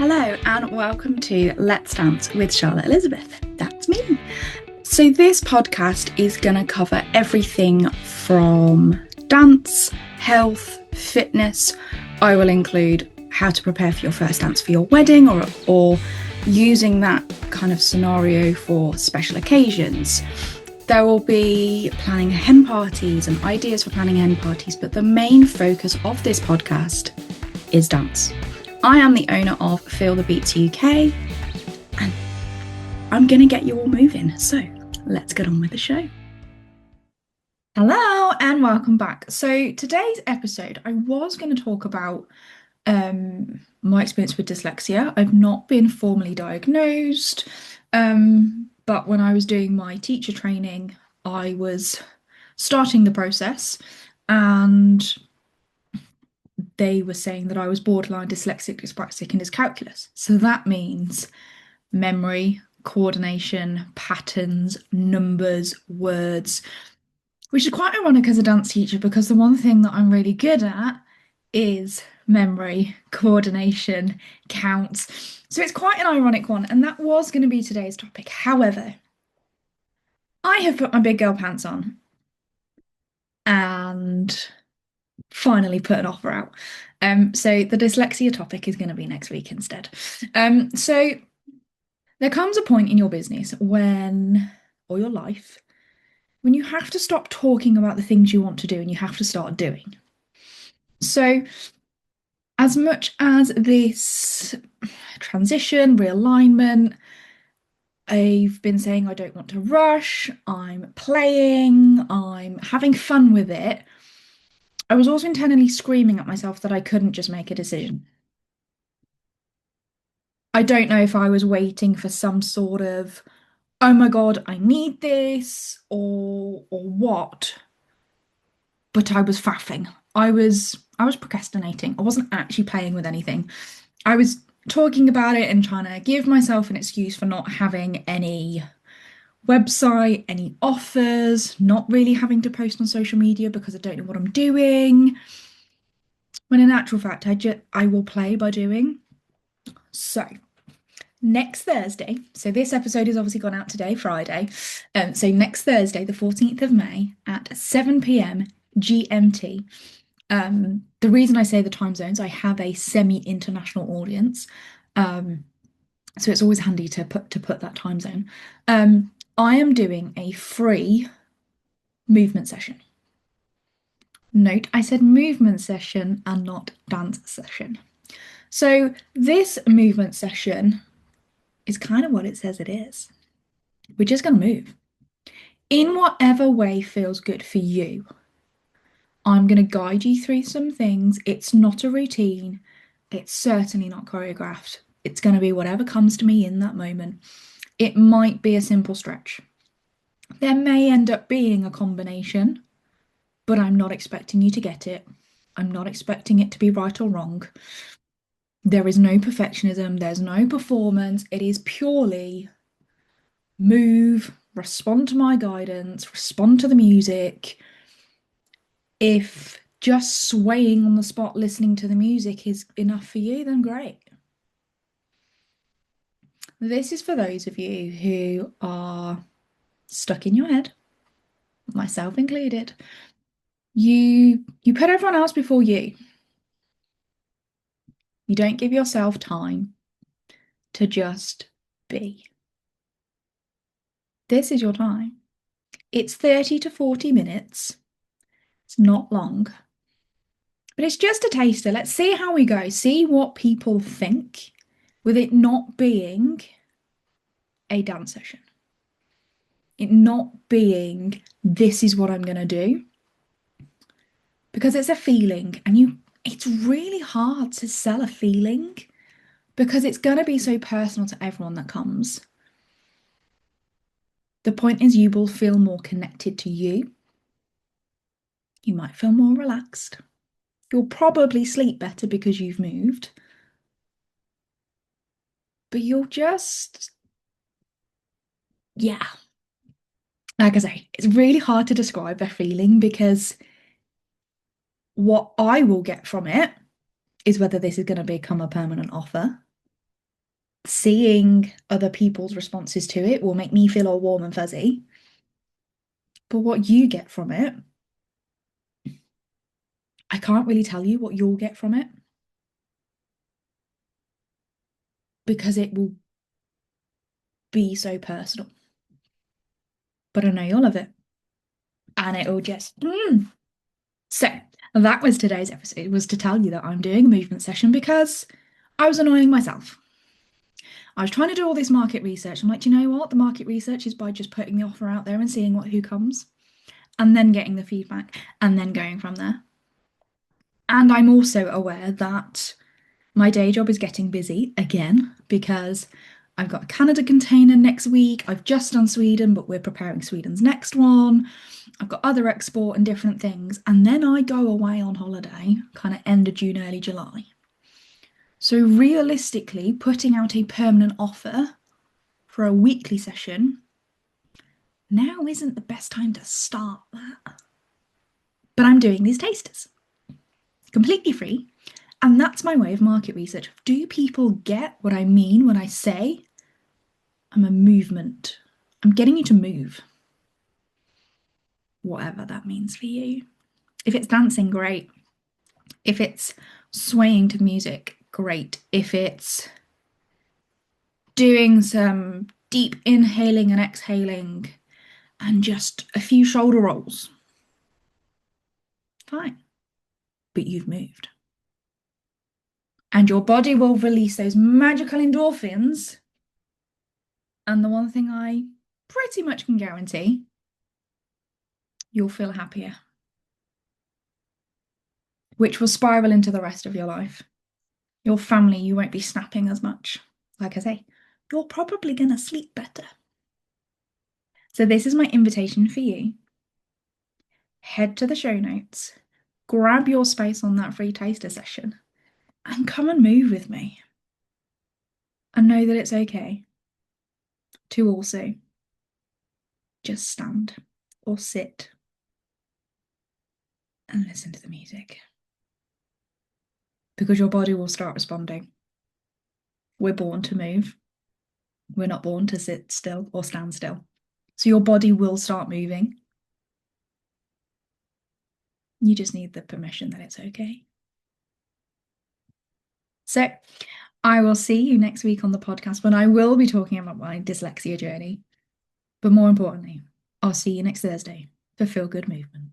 Hello and welcome to Let's Dance with Charlotte Elizabeth. That's me. So this podcast is going to cover everything from dance, health, fitness. I will include how to prepare for your first dance for your wedding or using that kind of scenario for special occasions. There will be planning hen parties and ideas for planning hen parties, but the main focus of this podcast is dance. I am the owner of Feel the Beats UK, and I'm going to get you all moving. So let's get on with the show. Hello and welcome back. So today's episode, I was going to talk about my experience with dyslexia. I've not been formally diagnosed, but when I was doing my teacher training, I was starting the process and they were saying that I was borderline dyslexic, dyspraxic, and dyscalculus. So that means memory, coordination, patterns, numbers, words, which is quite ironic as a dance teacher because the one thing that I'm really good at is memory, coordination, counts. So it's quite an ironic one, and that was going to be today's topic. However, I have put my big girl pants on and finally put an offer out. So the dyslexia topic is going to be next week instead. So there comes a point in your business or your life, when you have to stop talking about the things you want to do and you have to start doing. So as much as this transition, realignment, I've been saying I don't want to rush, I'm playing, I'm having fun with it, I was also internally screaming at myself that I couldn't just make a decision. I don't know if I was waiting for some sort of, oh my God, I need this, or what, but I was faffing. I was procrastinating. I wasn't actually playing with anything. I was talking about it and trying to give myself an excuse for not having any website, any offers, not really having to post on social media because I don't know what I'm doing. When in actual fact, I will play by doing. So next Thursday, so this episode has obviously gone out today, Friday. So next Thursday, the 14th of May at 7 p.m. GMT. The reason I say the time zones, I have a semi-international audience. So it's always handy to put that time zone. I am doing a free movement session. Note, I said movement session and not dance session. So this movement session is kind of what it says it is. We're just going to move in whatever way feels good for you. I'm going to guide you through some things. It's not a routine. It's certainly not choreographed. It's going to be whatever comes to me in that moment. It might be a simple stretch. There may end up being a combination, but I'm not expecting you to get it. I'm not expecting it to be right or wrong. There is no perfectionism. There's no performance. It is purely move, respond to my guidance, respond to the music. If just swaying on the spot, listening to the music is enough for you, then great. This is for those of you who are stuck in your head, myself included. You put everyone else before you. You don't give yourself time to just be. This is your time. It's 30 to 40 minutes. It's not long, but it's just a taster. Let's see how we go. See what people think with it not being a dance session. It not being, this is what I'm going to do. Because it's a feeling, and it's really hard to sell a feeling because it's going to be so personal to everyone that comes. The point is, you will feel more connected to you. You might feel more relaxed. You'll probably sleep better because you've moved. But you'll just, yeah. Like I say, it's really hard to describe the feeling because what I will get from it is whether this is going to become a permanent offer seeing other people's responses to it will make me feel all warm and fuzzy. But what you get from it, I can't really tell you what you'll get from it because it will be so personal. But I know you'll love it. And it'll just. So that was today's episode, was to tell you that I'm doing a movement session because I was annoying myself. I was trying to do all this market research. I'm like, do you know what? The market research is by just putting the offer out there and seeing who comes, and then getting the feedback, and then going from there. And I'm also aware that my day job is getting busy again because I've got a Canada container next week. I've just done Sweden, but we're preparing Sweden's next one. I've got other export and different things. And then I go away on holiday, kind of end of June, early July. So realistically, putting out a permanent offer for a weekly session now isn't the best time to start that. But I'm doing these tasters completely free. And that's my way of market research. Do people get what I mean when I say I'm a movement? I'm getting you to move. Whatever that means for you. If it's dancing, great. If it's swaying to music, great. If it's doing some deep inhaling and exhaling and just a few shoulder rolls, fine. But you've moved. And your body will release those magical endorphins. And the one thing I pretty much can guarantee, you'll feel happier, which will spiral into the rest of your life. Your family, you won't be snapping as much. Like I say, you're probably going to sleep better. So this is my invitation for you. Head to the show notes, grab your space on that free taster session, and come and move with me. And know that it's okay to also just stand or sit and listen to the music. Because your body will start responding. We're born to move. We're not born to sit still or stand still. So your body will start moving. You just need the permission that it's okay. So I will see you next week on the podcast when I will be talking about my dyslexia journey. But more importantly, I'll see you next Thursday for Feel Good Movement.